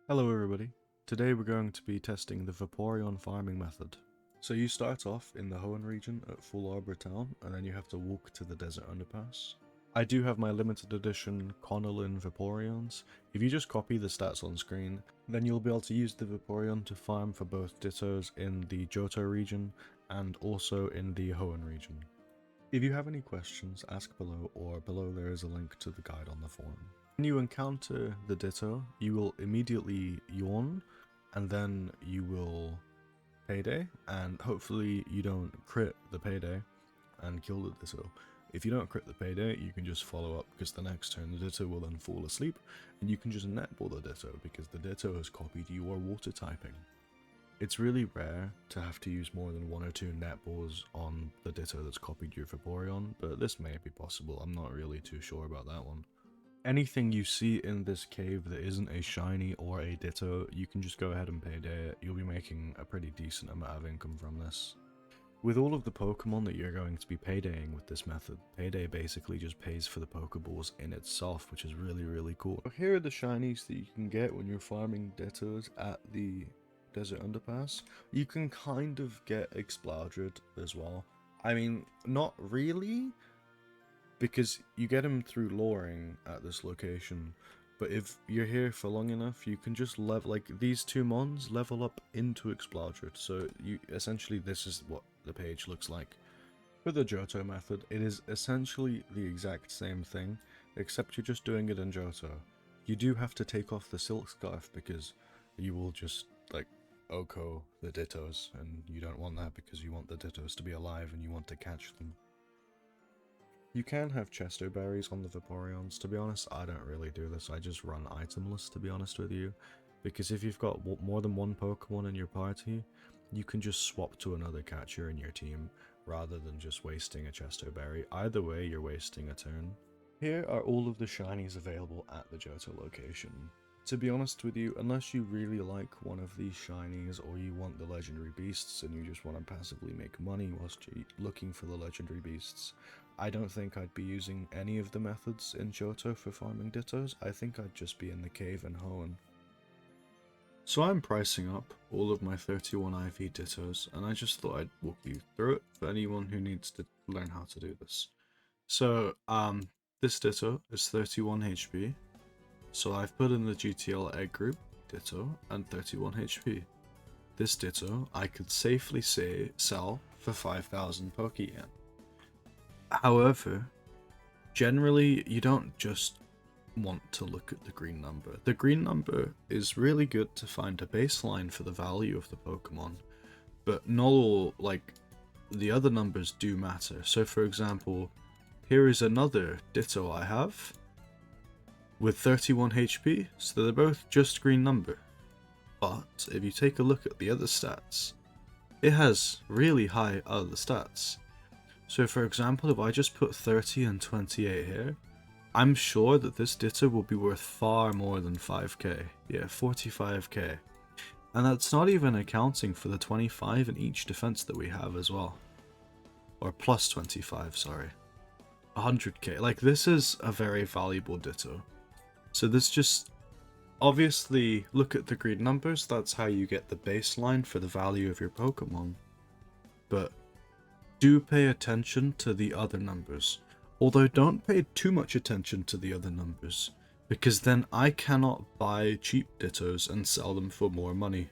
Hello everybody. Today we're going to be testing the Vaporeon farming method. So you start off in the Hoenn region at Full Arbor Town, and then you have to walk to the Desert Underpass. I do have my limited edition Connelin Vaporeons. If you just copy the stats on screen, then you'll be able to use the Vaporeon to farm for both Dittos in the Johto region and also in the Hoenn region. If you have any questions, ask below, or below there is a link to the guide on the forum. When you encounter the Ditto, you will immediately yawn, and then you will payday, and hopefully you don't crit the payday and kill the Ditto. If you don't crit the payday, you can just follow up, because the next turn the Ditto will then fall asleep, and you can just netball the Ditto, because the Ditto has copied your water typing. It's really rare to have to use more than one or two netballs on the Ditto that's copied your Vaporeon, but this may be possible. I'm not really too sure about that one. Anything you see in this cave that isn't a shiny or a Ditto, you can just go ahead and payday it. You'll be making a pretty decent amount of income from this. With all of the Pokemon that you're going to be paydaying with this method, payday basically just pays for the Pokeballs in itself, which is really cool. Here are the shinies that you can get when you're farming Dittos at the Desert Underpass. You can kind of get Exploudred as well. I mean, not really, because you get him through luring at this location, but if you're here for long enough, you can just level, like these two mons level up into Exploudred. So you essentially, this is what the page looks like. For the Johto method, it is essentially the exact same thing, except you're just doing it in Johto. You do have to take off the Silk Scarf because you will just, like, Oko the Dittos, and you don't want that because you want the Dittos to be alive and you want to catch them. You can have Chesto Berries on the Vaporeons. To be honest, I don't really do this. I just run itemless, to be honest with you. Because if you've got more than one Pokemon in your party, you can just swap to another catcher in your team, rather than just wasting a Chesto Berry. Either way, you're wasting a turn. Here are all of the shinies available at the Johto location. To be honest with you, unless you really like one of these shinies, or you want the legendary beasts and you just want to passively make money whilst you're looking for the legendary beasts, I don't think I'd be using any of the methods in Johto for farming Dittos. I think I'd just be in the cave in Hoenn. So I'm pricing up all of my 31 IV Dittos, and I just thought I'd walk you through it for anyone who needs to learn how to do this. So, this Ditto is 31 HP. So I've put in the GTL egg group, Ditto, and 31 HP. This Ditto I could safely say sell for 5,000 Poke-Yen. However, generally you don't just want to look at the green number. The green number is really good to find a baseline for the value of the Pokemon, but not all, like, the other numbers do matter. So for example, here is another Ditto I have with 31 HP, so they're both just green number. But if you take a look at the other stats, it has really high other stats. So for example, if I just put 30 and 28 here, I'm sure that this Ditto will be worth far more than 5k. Yeah, 45k. And that's not even accounting for the 25 in each defense that we have as well. Or plus 25, sorry. 100k. Like, this is a very valuable Ditto. So this just, obviously, look at the green numbers, that's how you get the baseline for the value of your Pokemon. But do pay attention to the other numbers. Although don't pay too much attention to the other numbers, because then I cannot buy cheap Dittos and sell them for more money.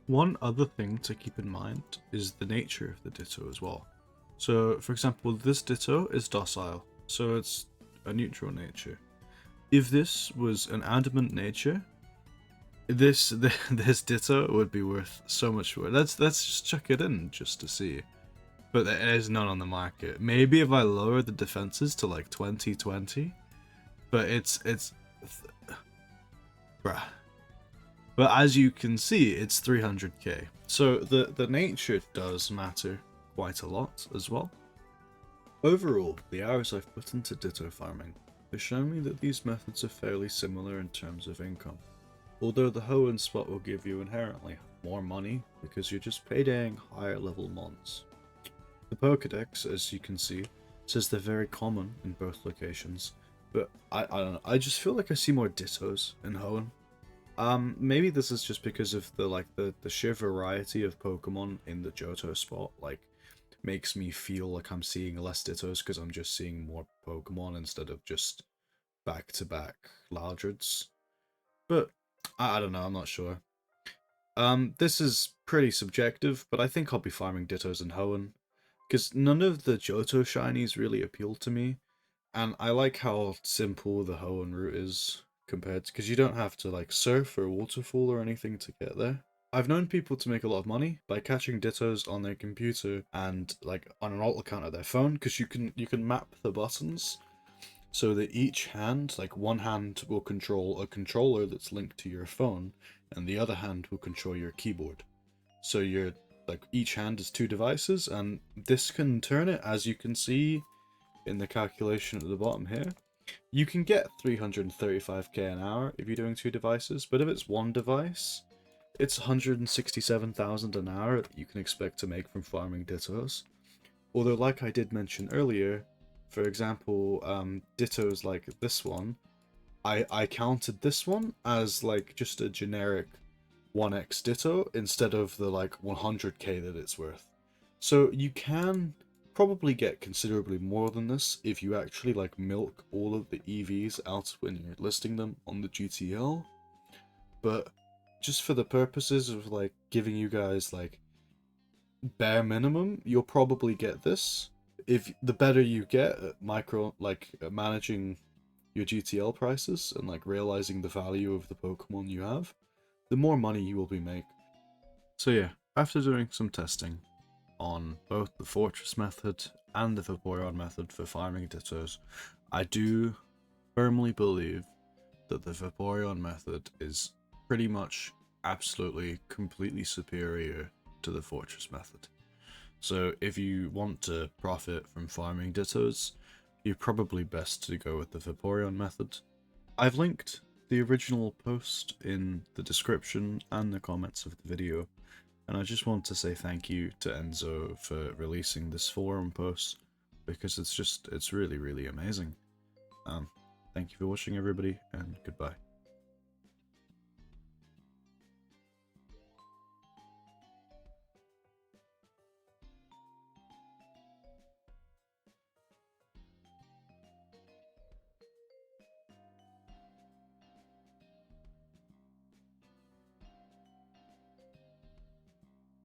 One other thing to keep in mind is the nature of the Ditto as well. So for example, this Ditto is docile, so it's a neutral nature. If this was an adamant nature, this Ditto would be worth so much more. Let's just chuck it in just to see. But there is none on the market. Maybe if I lower the defenses to like 2020, but it's bruh. But as you can see, it's 300k. So the nature does matter quite a lot as well. Overall, the hours I've put into Ditto farming have shown me that these methods are fairly similar in terms of income, although the Hoenn spot will give you inherently more money because you're just paydaying higher level mons. The Pokedex, as you can see, says they're very common in both locations, But I don't know. I just feel like I see more Dittos in Hoenn. Maybe this is just because of the sheer variety of Pokemon in the Johto spot, like, makes me feel like I'm seeing less Dittos because I'm just seeing more Pokemon instead of just back-to-back Loudreds. But I don't know, I'm not sure. This is pretty subjective, but I think I'll be farming Dittos in Hoenn, because none of the Johto shinies really appeal to me, and I like how simple the Hoenn route is compared to, because you don't have to like surf or waterfall or anything to get there. I've known people to make a lot of money by catching Dittos on their computer and like on an alt account of their phone, because you can map the buttons so that each hand, like one hand will control a controller that's linked to your phone, and the other hand will control your keyboard. So you're like each hand is two devices, and this can turn it, as you can see in the calculation at the bottom here. You can get 335k an hour if you're doing two devices, but if it's one device, it's 167,000 an hour that you can expect to make from farming Dittos. Although, like I did mention earlier, for example, Dittos like this one, I counted this one as like just a generic 1x Ditto instead of the like 100k that it's worth. So you can probably get considerably more than this if you actually like milk all of the EVs out when you're listing them on the GTL. But just for the purposes of like giving you guys like bare minimum, you'll probably get this. If the better you get at managing your GTL prices and like realizing the value of the Pokemon you have, the more money you will be making. So yeah, after doing some testing on both the Fortress method and the Vaporeon method for farming Dittos, I do firmly believe that the Vaporeon method is pretty much absolutely completely superior to the Fortress method. So if you want to profit from farming Dittos, you're probably best to go with the Vaporeon method. I've linked the original post in the description and the comments of the video, and I just want to say thank you to Enzo for releasing this forum post, because it's really, really amazing. Thank you for watching everybody, and goodbye.